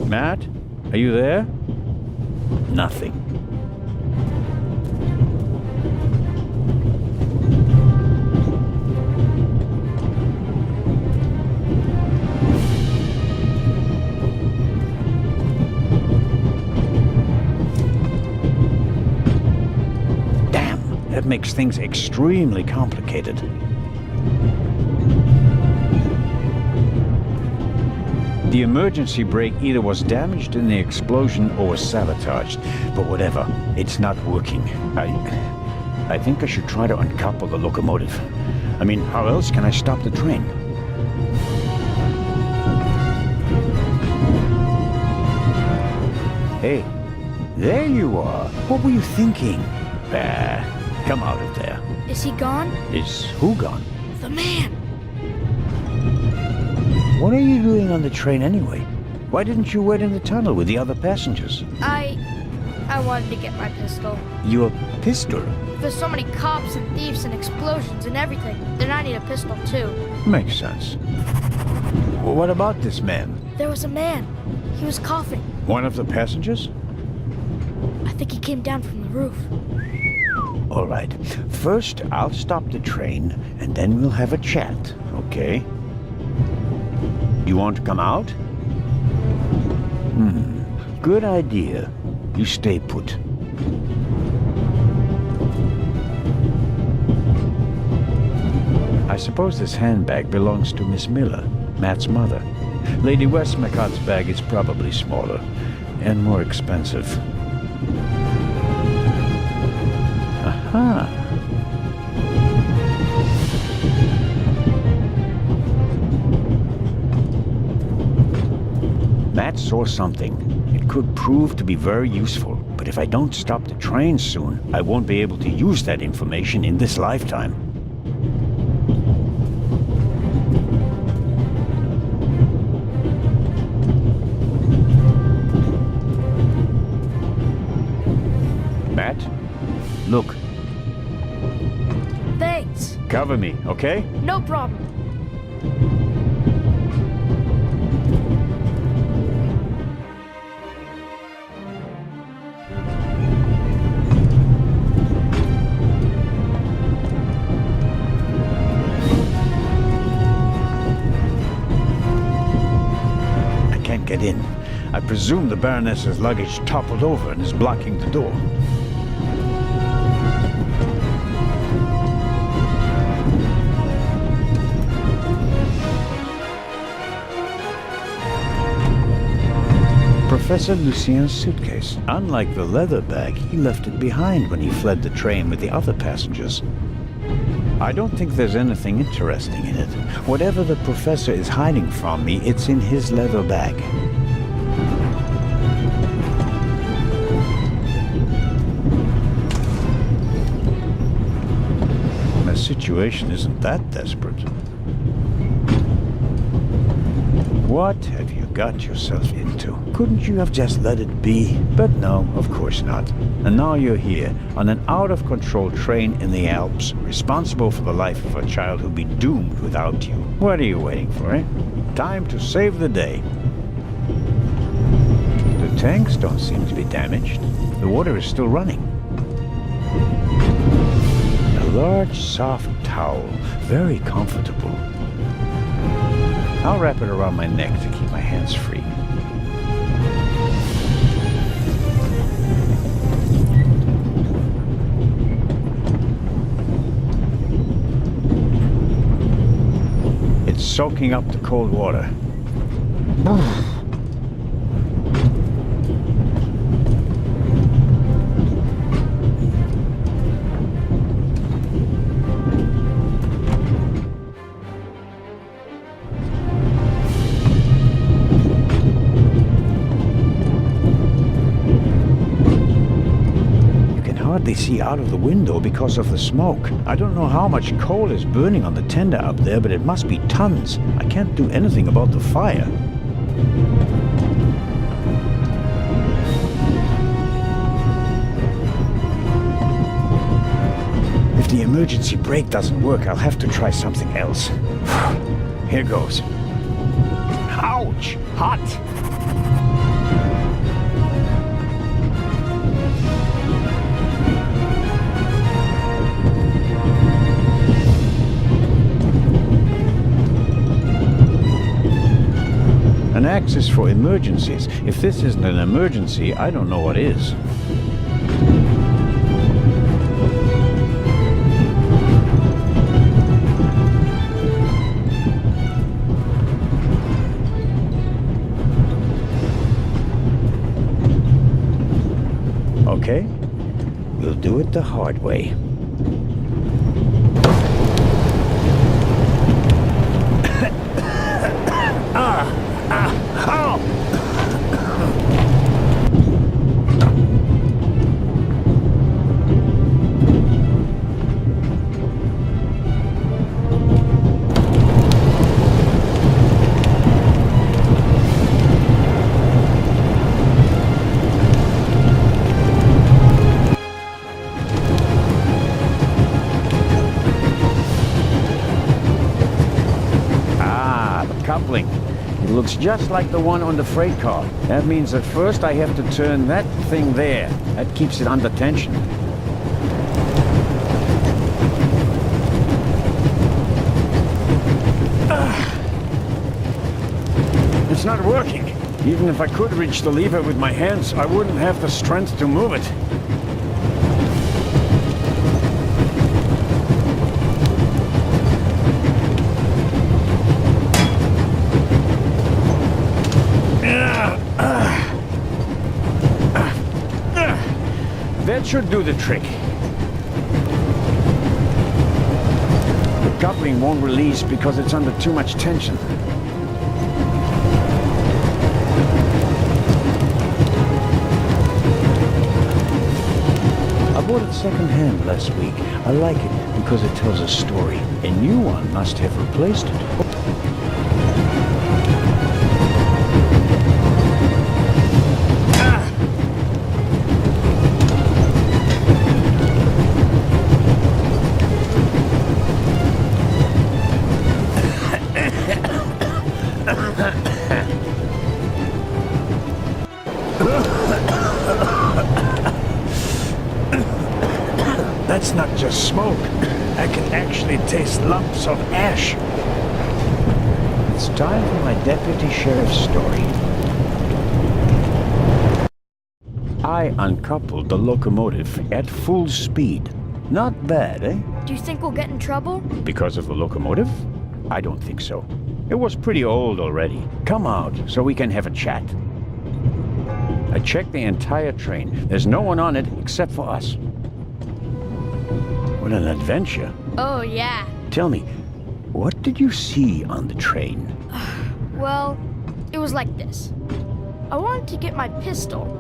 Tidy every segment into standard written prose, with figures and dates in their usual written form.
Matt, are you there? Nothing. Damn, that makes things extremely complicated. The emergency brake either was damaged in the explosion or was sabotaged, but whatever, it's not working. I think I should try to uncouple the locomotive. I mean, how else can I stop the train? Hey, there you are. What were you thinking? Bah, come out of there. Is he gone? Is who gone? The man! What are you doing on the train anyway? Why didn't you wait in the tunnel with the other passengers? I wanted to get my pistol. Your pistol? There's so many cops and thieves and explosions and everything, then I need a pistol too. Makes sense. What about this man? There was a man. He was coughing. One of the passengers? I think he came down from the roof. All right. First, I'll stop the train, and then we'll have a chat, okay? You want to come out? Good idea. You stay put. I suppose this handbag belongs to Miss Miller, Matt's mother. Lady Westmacott's bag is probably smaller and more expensive. Aha! Matt saw something. It could prove to be very useful, but if I don't stop the train soon, I won't be able to use that information in this lifetime. Matt, look. Thanks. Cover me, okay? No problem. Get in. I presume the Baroness's luggage toppled over and is blocking the door. Professor Lucien's suitcase. Unlike the leather bag, he left it behind when he fled the train with the other passengers. I don't think there's anything interesting in it. Whatever the professor is hiding from me, it's in his leather bag. My situation isn't that desperate. What have you got yourself into? Couldn't you have just let it be? But no, of course not. And now you're here, on an out-of-control train in the Alps, responsible for the life of a child who'll be doomed without you. What are you waiting for, eh? Time to save the day. The tanks don't seem to be damaged. The water is still running. A large, soft towel, very comfortable. I'll wrap it around my neck to keep my hands free. It's soaking up the cold water. They see out of the window because of the smoke. I don't know how much coal is burning on the tender up there, but it must be tons. I can't do anything about the fire. emergency brake doesn't work, I'll have to try something else. Here goes. Ouch! Hot! An axis for emergencies. If this isn't an emergency, I don't know what is. Okay, we'll do it the hard way. Coupling. It looks just like the one on the freight car. That means that first I have to turn that thing there. That keeps it under tension. It's not working. Even if I could reach the lever with my hands, I wouldn't have the strength to move it. That should do the trick. The coupling won't release because it's under too much tension. I bought it second-hand last week. I like it because it tells a story. A new one must have replaced it. That's not just smoke. I can actually taste lumps of ash. It's time for my deputy sheriff's story. I uncoupled the locomotive at full speed. Not bad, eh? Do you think we'll get in trouble? Because of the locomotive? I don't think so. It was pretty old already. Come out so we can have a chat. I checked the entire train. There's no one on it except for us. What an adventure. Oh, yeah. Tell me, what did you see on the train? Well, it was like this. I wanted to get my pistol.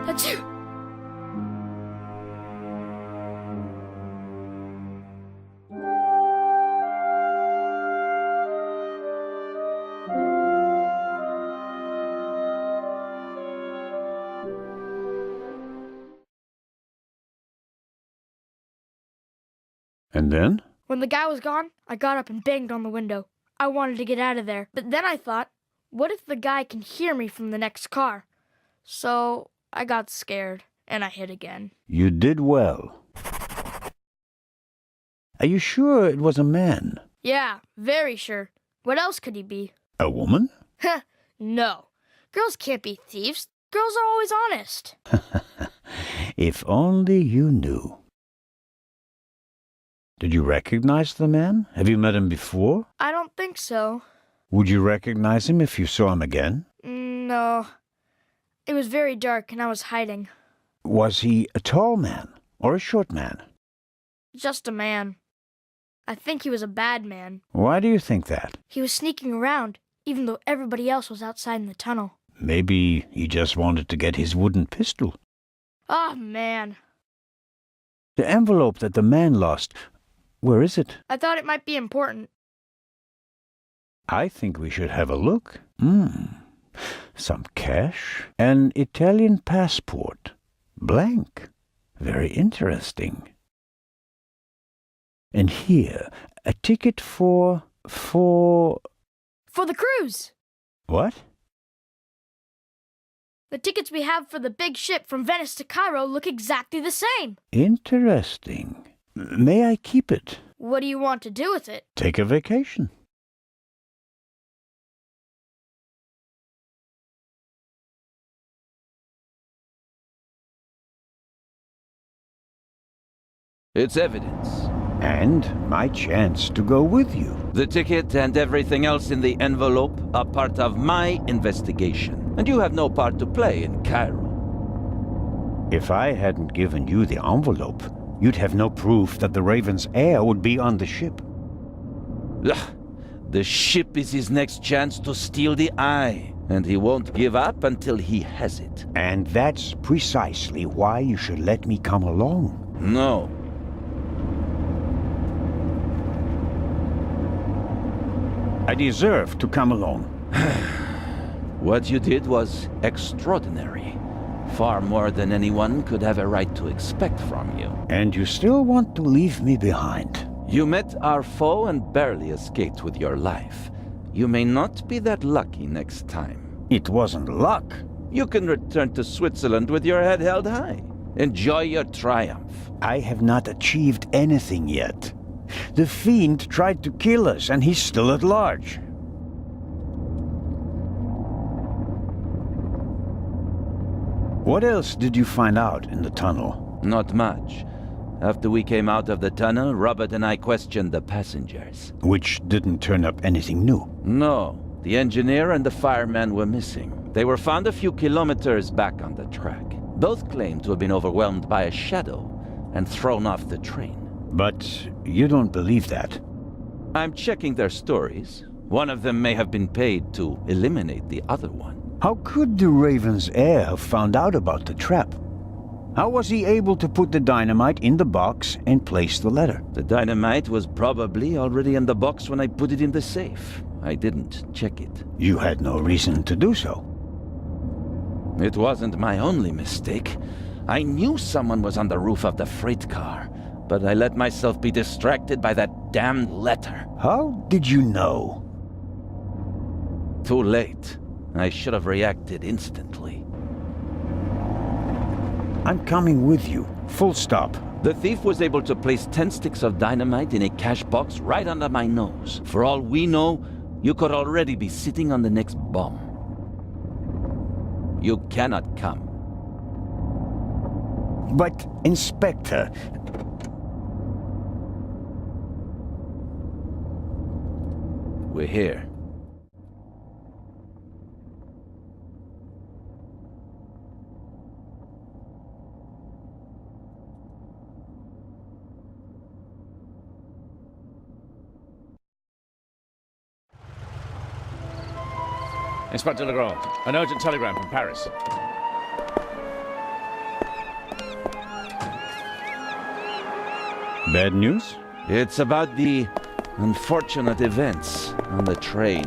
Achoo! And then? When the guy was gone, I got up and banged on the window. I wanted to get out of there, but then I thought, what if the guy can hear me from the next car? So I got scared, and I hid again. You did well. Are you sure it was a man? Yeah, very sure. What else could he be? A woman? Heh, no. Girls can't be thieves. Girls are always honest. If only you knew. Did you recognize the man? Have you met him before? I don't think so. Would you recognize him if you saw him again? No. It was very dark and I was hiding. Was he a tall man or a short man? Just a man. I think he was a bad man. Why do you think that? He was sneaking around, even though everybody else was outside in the tunnel. Maybe he just wanted to get his wooden pistol. Ah, man. The envelope that the man lost, where is it? I thought it might be important. I think we should have a look. Some cash. An Italian passport. Blank. Very interesting. And here, a ticket for the cruise! What? The tickets we have for the big ship from Venice to Cairo look exactly the same. Interesting. May I keep it? What do you want to do with it? Take a vacation. It's evidence. And my chance to go with you. The ticket and everything else in the envelope are part of my investigation, and you have no part to play in Cairo. If I hadn't given you the envelope, you'd have no proof that the Raven's heir would be on the ship. Ugh. The ship is his next chance to steal the eye, and he won't give up until he has it. And that's precisely why you should let me come along. No. I deserve to come along. What you did was extraordinary. Far more than anyone could have a right to expect from you. And you still want to leave me behind. You met our foe and barely escaped with your life. You may not be that lucky next time. It wasn't luck. You can return to Switzerland with your head held high. Enjoy your triumph. I have not achieved anything yet. The fiend tried to kill us, and he's still at large. What else did you find out in the tunnel? Not much. After we came out of the tunnel, Robert and I questioned the passengers. Which didn't turn up anything new. No, the engineer and the fireman were missing. They were found a few kilometers back on the track. Both claimed to have been overwhelmed by a shadow and thrown off the train. But you don't believe that. I'm checking their stories. One of them may have been paid to eliminate the other one. How could the Raven's heir have found out about the trap? How was he able to put the dynamite in the box and place the letter? The dynamite was probably already in the box when I put it in the safe. I didn't check it. You had no reason to do so. It wasn't my only mistake. I knew someone was on the roof of the freight car, but I let myself be distracted by that damned letter. How did you know? Too late. I should have reacted instantly. I'm coming with you. Full stop. The thief was able to place 10 sticks of dynamite in a cash box right under my nose. For all we know, you could already be sitting on the next bomb. You cannot come. But, Inspector... We're here. Inspector Legrand, an urgent telegram from Paris. Bad news? It's about the unfortunate events on the train,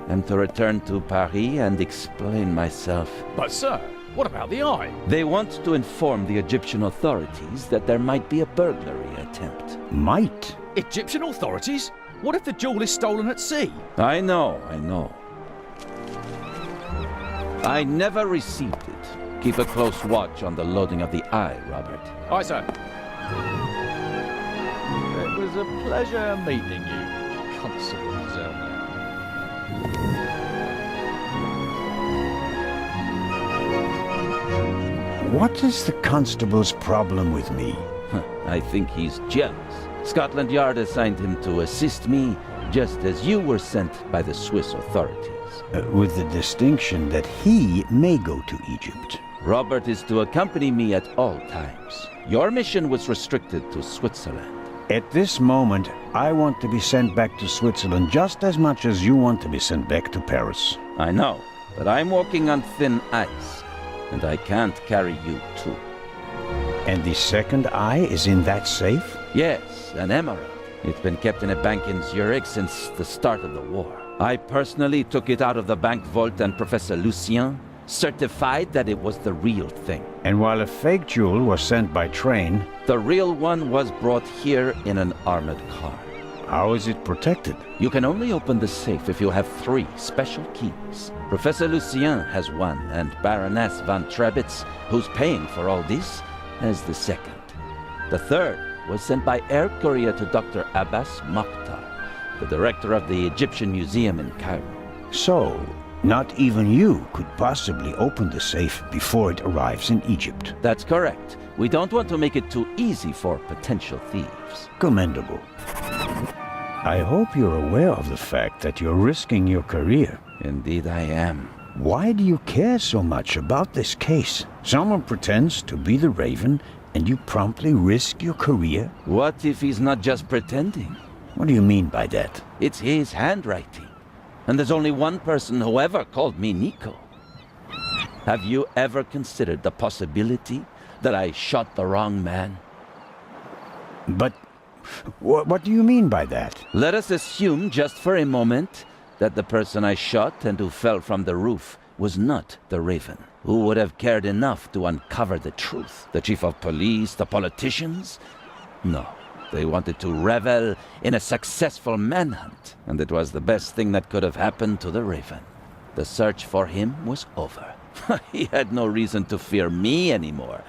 and to return to Paris and explain myself. But sir, what about the eye? They want to inform the Egyptian authorities that there might be a burglary attempt. Might. Egyptian authorities? What if the jewel is stolen at sea? I know. I never received it. Keep a close watch on the loading of the eye, Robert. Aye, sir. It was a pleasure meeting you, Constable Zelda. What is the constable's problem with me? I think he's jealous. Scotland Yard assigned him to assist me, just as you were sent by the Swiss authorities. With the distinction that he may go to Egypt. Robert is to accompany me at all times. Your mission was restricted to Switzerland. At this moment, I want to be sent back to Switzerland just as much as you want to be sent back to Paris. I know, but I'm walking on thin ice, and I can't carry you too. And the second eye is in that safe? Yes, an emerald. It's been kept in a bank in Zurich since the start of the war. I personally took it out of the bank vault, and Professor Lucien certified that it was the real thing. And while a fake jewel was sent by train, the real one was brought here in an armored car. How is it protected? You can only open the safe if you have 3 special keys. Professor Lucien has one, and Baroness von Trebitz, who's paying for all this, has the second. The third was sent by air courier to Dr. Abbas Mokhtar, the director of the Egyptian Museum in Cairo. So, not even you could possibly open the safe before it arrives in Egypt. That's correct. We don't want to make it too easy for potential thieves. Commendable. I hope you're aware of the fact that you're risking your career. Indeed I am. Why do you care so much about this case? Someone pretends to be the Raven, and you promptly risk your career? What if he's not just pretending? What do you mean by that? It's his handwriting. And there's only one person who ever called me Nico. Have you ever considered the possibility that I shot the wrong man? But what do you mean by that? Let us assume just for a moment that the person I shot and who fell from the roof was not the Raven. Who would have cared enough to uncover the truth? The chief of police, the politicians? No. They wanted to revel in a successful manhunt, and it was the best thing that could have happened to the Raven. The search for him was over. He had no reason to fear me anymore.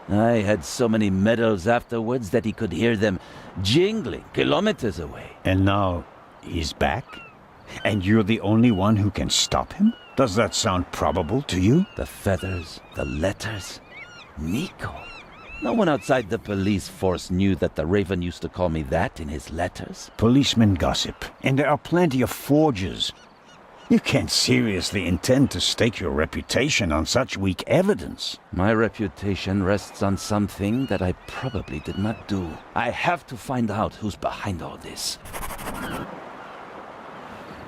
I had so many medals afterwards that he could hear them jingling kilometers away. And now he's back? And you're the only one who can stop him? Does that sound probable to you? The feathers, the letters, Nico. No one outside the police force knew that the Raven used to call me that in his letters. Policemen gossip, and there are plenty of forgers. You can't seriously intend to stake your reputation on such weak evidence. My reputation rests on something that I probably did not do. I have to find out who's behind all this.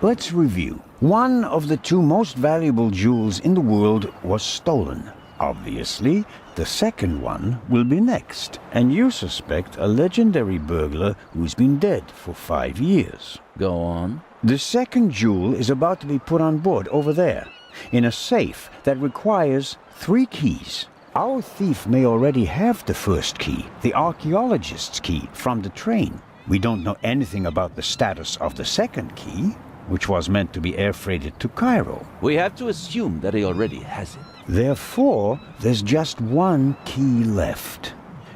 Let's review. One of the 2 most valuable jewels in the world was stolen. Obviously, the second one will be next, and you suspect a legendary burglar who's been dead for 5 years. Go on. The second jewel is about to be put on board over there, in a safe that requires 3 keys. Our thief may already have the first key, the archaeologist's key, from the train. We don't know anything about the status of the second key, which was meant to be air freighted to Cairo. We have to assume that he already has it. Therefore, there's just 1 key left.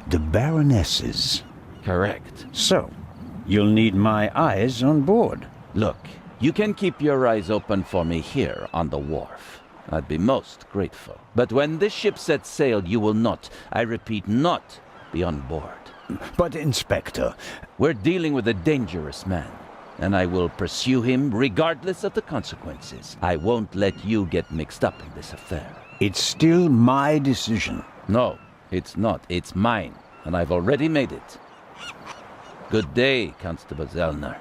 The Baroness's. Correct. So, you'll need my eyes on board. Look, you can keep your eyes open for me here on the wharf. I'd be most grateful. But when this ship sets sail, you will not, I repeat, not be on board. But, Inspector... We're dealing with a dangerous man, and I will pursue him regardless of the consequences. I won't let you get mixed up in this affair. It's still my decision. No, it's not. It's mine, and I've already made it. Good day, Constable Zellner.